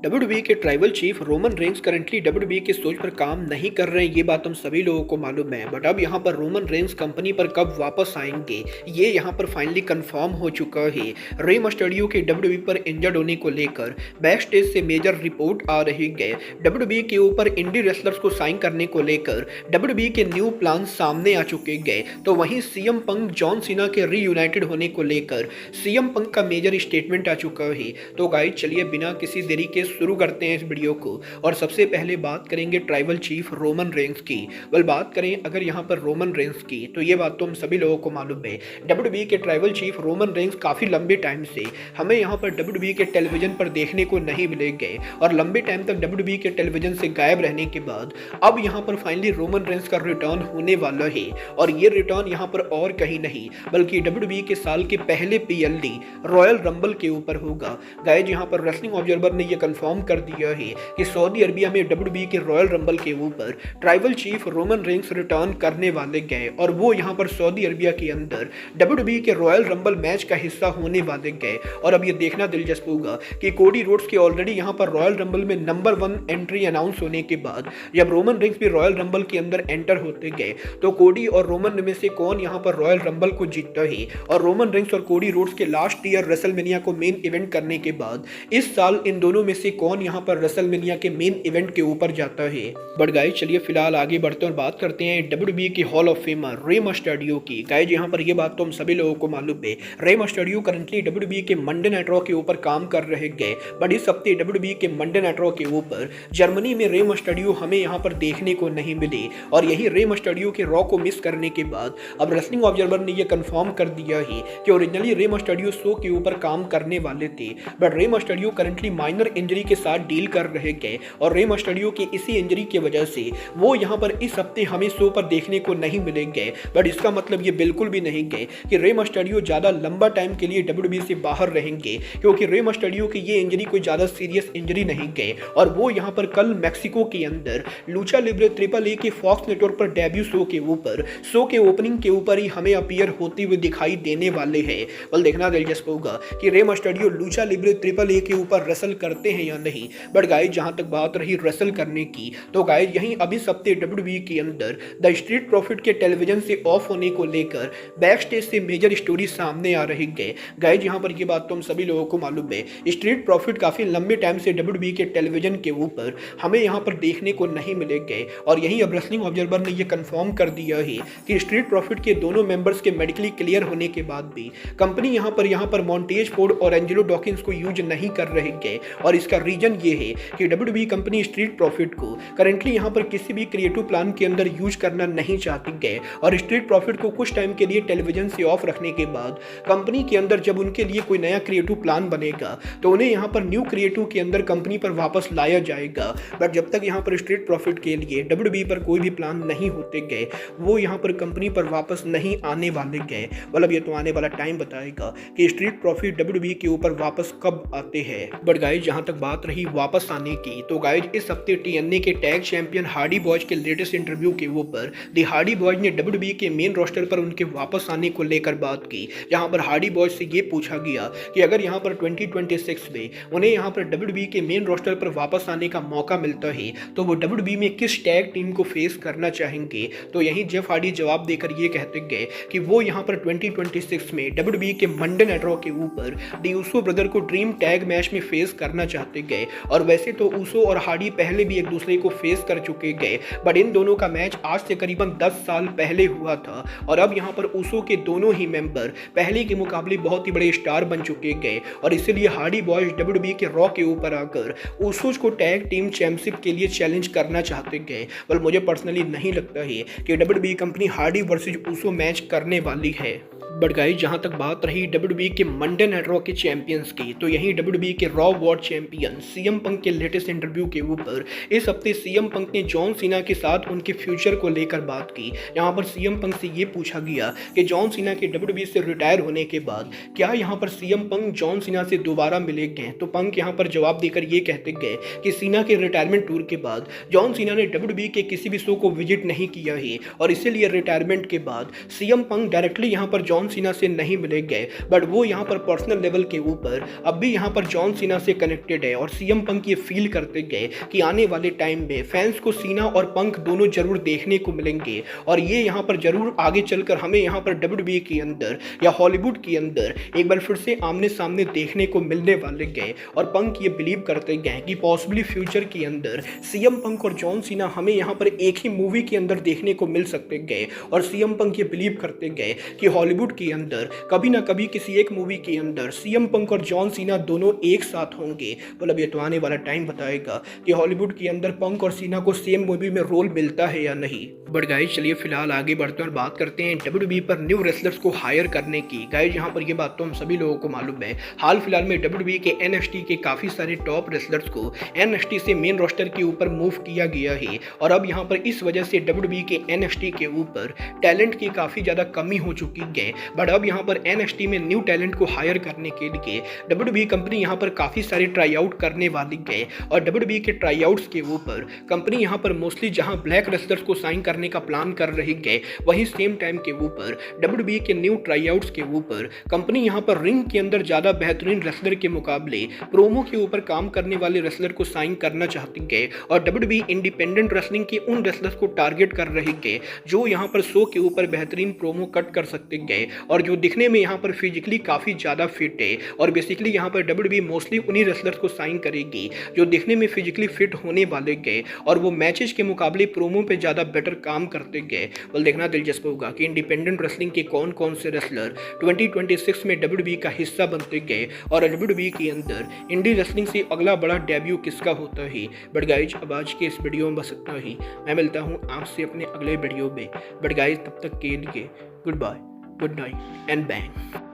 WWE के tribal chief Roman Reigns currently WWE के सोच पर काम नहीं कर रहे हैं, ये बात हम सभी लोगों को मालूम है। बट अब यहाँ पर रोमन रेंस कंपनी पर कब वापस आएंगे ये यहाँ पर फाइनली कंफर्म हो चुका है। रे मस्टर्डियो के डब्ल्यूडब्ल्यूई पर इंजर्ड होने को लेकर बैक स्टेज से मेजर रिपोर्ट आ रही है। डब्ल्यूडब्ल्यूई के ऊपर इंडी रेसलर्स को साइन करने को लेकर डब्ल्यूडब्ल्यूई के न्यू प्लान सामने आ चुके गए। तो वहीं सीएम पंक जॉन सीना के रीयूनाइटेड होने को लेकर सीएम पंक का मेजर स्टेटमेंट आ चुका है। तो गाइस चलिए बिना किसी देरी के शुरू करते हैं इस वीडियो को। और सबसे पहले बात करेंगे ट्राइबल चीफ रोमन रेंस की। बात करें अगर यहाँ पर रोमन रेंस की, तो ये बात तो हम सभी लोगों को मालूम है। डब्ल्यूडब्ल्यूई के ट्राइबल चीफ रोमन रेंस काफी लंबे टाइम से हमें यहाँ पर डब्ल्यूडब्ल्यूई के टेलीविजन पर देखने को नहीं मिलेंगे और लंबे टाइम तक डब्ल्यूडब्ल्यूई के टेलीविजन से गायब रहने के बाद अब यहाँ पर फाइनली रोमन रेंस का रिटर्न होने वाला है। और ये रिटर्न यहाँ पर और कहीं नहीं बल्कि डब्ल्यूडब्ल्यूई के साल के पहले पीएलडी रॉयल रंबल के ऊपर होगा। गाइस यहाँ पर रेसलिंग ऑब्जर्वर ने यह कंफर्म कर दिया है कि सऊदी अरबिया में डब्ल्यूडब्ल्यूई के रॉयल रंबल के ऊपर tribal chief Roman Reigns return करने वाले गए और वो यहाँ पर सऊदी अरबिया के अंदर डब्ल्यूडब्ल्यूई के रॉयल रंबल मैच का हिस्सा होने वाले गए। और अब ये देखना दिलचस्प होगा कि कोडी रोड्स के ऑलरेडी यहाँ पर रॉयल रंबल में नंबर 1 एंट्री अनाउंस होने के बाद जब रोमन रेंस भी रॉयल रंबल के अंदर एंटर होते गए तो कोडी और रोमन में से कौन यहाँ पर रॉयल रंबल को जीतता है। और रोमन रेंस और कोडी रोड्स के लास्ट ईयर रेसलमेनिया को मेन इवेंट करने के बाद इस साल इन दोनों में से कौन यहाँ पर रेसलमेनिया के मेन इवेंट के ऊपर जाता है। बट गाइस चलिए फिलहाल आगे बढ़ते और बात करते हैं डब्ल्यूडब्ल्यूई की हॉल ऑफ फेमर रे मस्टर्डियो की। गाइस यहाँ पर ये बात तो हम सभी लोगों को मालूम है, रे मस्टर्डियो करंटली डब्ल्यूडब्ल्यूई के मंडे नाइट रॉ के ऊपर काम कर रहे गए। बट इस हफ्ते डब्ल्यूडब्ल्यूई के मंडे नाइट रॉ के ऊपर जर्मनी में रे मस्टर्डियो हमें यहाँ पर देखने को नहीं मिले। और यही रे मस्टर्डियो के रॉ को मिस करने के बाद अब रेसलिंग ऑब्जर्वर ने यह कंफर्म कर दिया है कि ओरिजिनली रे मस्टर्डियो शो के ऊपर काम करने वाले थे। बट रे मस्टर्डियो करंटली माइनर इंजरी के साथ डील कर रहे गए और रे मस्टर्डियो की इसी इंजरी की वजह से वो यहाँ पर इस हफ्ते हमें शो पर देखने को नहीं मिलेंगे। बट इसका मतलब ये बिल्कुल भी नहीं गए कि रे मस्टर्डियो ज़्यादा लंबा टाइम के लिए डब्ल्यूडब्ल्यूई से बाहर रहेंगे, क्योंकि रे मस्टर्डियो की ये इंजरी कोई ज़्यादा सीरियस इंजरी नहीं गए। और वो यहाँ पर कल मैक्सिको के अंदर लूचा लिब्रे ट्रिपल ए के फॉक्स नेटवर्क पर डेब्यू शो के ओपनिंग के ऊपर ही हमें अपीयर होते हुए दिखाई देने वाले हैं। बल देखना दिलचस्प होगा कि रे मस्टर्डियो लूचा लिब्रे ट्रिपल ए के ऊपर रेसल करते हैं या नहीं। बट गाइस जहां तक बात रही रेसल करने की, तो गाइस यहीं अभी सप्ताह डब्ल्यूडब्ल्यूई के अंदर द स्ट्रीट प्रॉफिट के टेलीविजन से ऑफ होने को लेकर बैक स्टेज से मेजर स्टोरी सामने आ रही है। गाइस यहां पर ये बात तो हम सभी लोगों को मालूम है, स्ट्रीट प्रॉफिट काफी लंबे टाइम से डब्ल्यूडब्ल्यूई के टेलीविजन के ऊपर हमें यहां पर देखने को नहीं मिलेंगे। और यही अब रेसलिंग ऑब्जर्वर ने यह कंफर्म कर दिया है कि स्ट्रीट प्रॉफिट के दोनों मेंबर्स के मेडिकली क्लियर होने के बाद भी कंपनी यहां पर मॉन्टेज फोर्ड और एंजेलो डॉकिंस को यूज नहीं कर रही है। और इसका रीजन ये है कि डब्ल्यूडब्ल्यूई कंपनी स्ट्रीट प्रॉफिट को करंटली यहां पर किसी भी क्रिएटिव प्लान के अंदर यूज करना नहीं चाहती है। और स्ट्रीट प्रॉफिट को कुछ टाइम के लिए टेलीविजन से ऑफ रखने के बाद कंपनी के अंदर जब उनके लिए कोई नया क्रिएटिव प्लान बनेगा तो उन्हें यहां पर न्यू क्रिएटिव के अंदर कंपनी पर वापस लाया जाएगा। बट जब तक यहां पर स्ट्रीट प्रॉफिट के लिए डब्ल्यूडब्ल्यूई पर कोई भी प्लान नहीं होते गए वो यहां पर कंपनी पर वापस नहीं आने वाले गए। मतलब ये तो आने वाला टाइम बताएगा कि स्ट्रीट प्रॉफिट डब्ल्यूडब्ल्यूई के ऊपर वापस कब आते हैं। बट गाइस जहां तक बात रही वापस आने की, तो गाइस इस हफ्ते टीएनए के टैग चैंपियन हार्डी बॉयज के लेटेस्ट इंटरव्यू के ऊपर दी हार्डी बॉयज ने डब्ल्यूडब्ल्यूई के मेन रोस्टर पर उनके वापस आने को लेकर बात की। जहां पर हार्डी बॉयज से ये पूछा गया कि अगर यहां पर 2026 में उन्हें यहां पर डब्ल्यूडब्ल्यूई के मेन रोस्टर पर वापस आने का मौका मिलता है तो वो डब्ल्यूडब्ल्यूई में किस टैग टीम को फेस करना चाहेंगे। तो यही जेफ हार्डी जवाब देकर ये कहते गए कि वो यहां पर 2026 में डब्ल्यूडब्ल्यूई के मंडे नाइट रॉ के ऊपर दी ऊसो ब्रदर को ड्रीम टैग मैच में फेस करना चाहते गए। और वैसे तो ऊसो और हार्डी पहले भी एक दूसरे को फेस कर चुके गए, बट इन दोनों का मैच आज से करीबन 10 साल पहले हुआ था। और अब यहाँ पर ऊसो के दोनों ही मेंबर पहले के मुकाबले बहुत ही बड़े स्टार बन चुके गए और इसीलिए हार्डी बॉयज डब्ल्यूडब्ल्यूई के रॉ के ऊपर आकर ऊसोज को टैग टीम चैंपियनशिप के लिए चैलेंज करना चाहते गए। बल मुझे पर्सनली नहीं लगता है कि WWE company Hardy versus Uso match करने वाली है। बट गाइस जहां तक बात रही डब्ल्यूडब्ल्यूई के मंडे नाइट रॉ के चैंपियंस की, तो यही डब्ल्यूडब्ल्यूई के raw world champion CM Punk के लेटेस्ट इंटरव्यू के ऊपर इस हफ्ते सीएम पंक ने जॉन सीना के साथ उनके फ्यूचर को लेकर बात की। यहां पर सीएम पंक से ये पूछा गया कि जॉन सीना के डब्ल्यूडब्ल्यूई से रिटायर होने के बाद क्या यहां पर सीएम पंक जॉन सीना से दोबारा मिलेंगे। तो पंक यहां पर जवाब देकर ये कहते गए कि सीना के रिटायरमेंट टूर के बाद जॉन सीना ने डब्ल्यूडब्ल्यूई के किसी भी शो को विजिट नहीं किया है और इसीलिए रिटायरमेंट के बाद सीएम पंक डायरेक्टली यहां पर जॉन सीना से नहीं मिलेंगे, बट वो यहाँ पर पर्सनल लेवल के ऊपर अब भी यहाँ पर जॉन सीना से कनेक्टेड है और सीएम पंक ये फील करते गए कि आने वाले टाइम में फैंस को सीना और पंक दोनों जरूर देखने को मिलेंगे और ये यहाँ पर जरूर आगे चलकर हमें यहाँ पर डब्ल्यूडब्ल्यूई के अंदर या हॉलीवुड के अंदर एक बार फिर से आमने सामने देखने को मिलने वाले गए। और पंक ये बिलीव करते गए कि पॉसिबली फ्यूचर के अंदर सीएम पंक और जॉन सीना हमें यहाँ पर एक ही मूवी के अंदर देखने को मिल सकते गए। और सीएम पंक ये बिलीव करते गए कि हॉलीवुड के अंदर कभी ना कभी किसी एक मूवी के अंदर सीएम पंक और जॉन सीना दोनों एक साथ होंगे। मतलब ये तो आने वाला टाइम बताएगा कि हॉलीवुड के अंदर पंक और सीना को सेम मूवी में रोल मिलता है या नहीं। बट गाइज चलिए फिलहाल आगे बढ़ते हैं और बात करते हैं डब्ल्यूडब्ल्यूई पर न्यू रेसलर्स को हायर करने की। गाइज यहाँ पर ये बात तो हम सभी लोगों को मालूम है, हाल फिलहाल में डब्ल्यूडब्ल्यूई के एनएक्सटी के काफी सारे टॉप रेसलर्स को एनएक्सटी से मेन रोस्टर के ऊपर मूव किया गया है। और अब यहाँ पर इस वजह से डब्ल्यूडब्ल्यूई के एनएक्सटी के ऊपर टैलेंट की काफी ज्यादा कमी हो चुकी है। बट अब यहाँ पर एनएक्सटी में न्यू टैलेंट को हायर करने के लिए डब्ल्यूडब्ल्यूई कंपनी यहाँ पर काफी सारे ट्राई आउट करने वाली है। और डब्ल्यूडब्ल्यूई के ट्राई आउट्स के ऊपर कंपनी यहाँ पर मोस्टली जहां ब्लैक रेसलर्स को साइन करने का प्लान कर रही है, वहीं सेम टाइम के ऊपर डब्ल्यूडब्ल्यूई के न्यू ट्राई आउट्स के ऊपर कंपनी यहां पर रिंग के अंदर ज्यादा बेहतरीन रेसलर के मुकाबले प्रोमो के ऊपर काम करने वाले रेसलर को साइन करना चाहती है। और डब्ल्यूडब्ल्यूई इंडिपेंडेंट रेसलिंग के उन रेसलर्स को टारगेट कर रही है जो यहां पर शो के ऊपर बेहतरीन प्रोमो कट कर सकते हैं और जो दिखने में यहां पर फिजिकली काफी ज्यादा फिट है। और बेसिकली यहां पर डब्ल्यूडब्ल्यूई मोस्टली उन्हीं रेसलर्स को साइन करेगी जो दिखने में फिजिकली फिट होने वाले गए और वो मैचेस के मुकाबले प्रोमो पे ज़्यादा बेटर काम करते गए। बल देखना दिलचस्प होगा कि इंडिपेंडेंट रेसलिंग के कौन कौन से रेसलर 2026 में डब्ल्यूडब्ल्यूई का हिस्सा बनते गए और डब्ल्यूडब्ल्यूई के अंदर इंडी रेसलिंग से अगला बड़ा डेब्यू किसका होता है। बट गाइज अब आज के इस वीडियो में बस इतना ही। मैं मिलता हूँ आपसे अपने अगले वीडियो में। बट गाइज तब तक के लिए goodbye, good night and bang.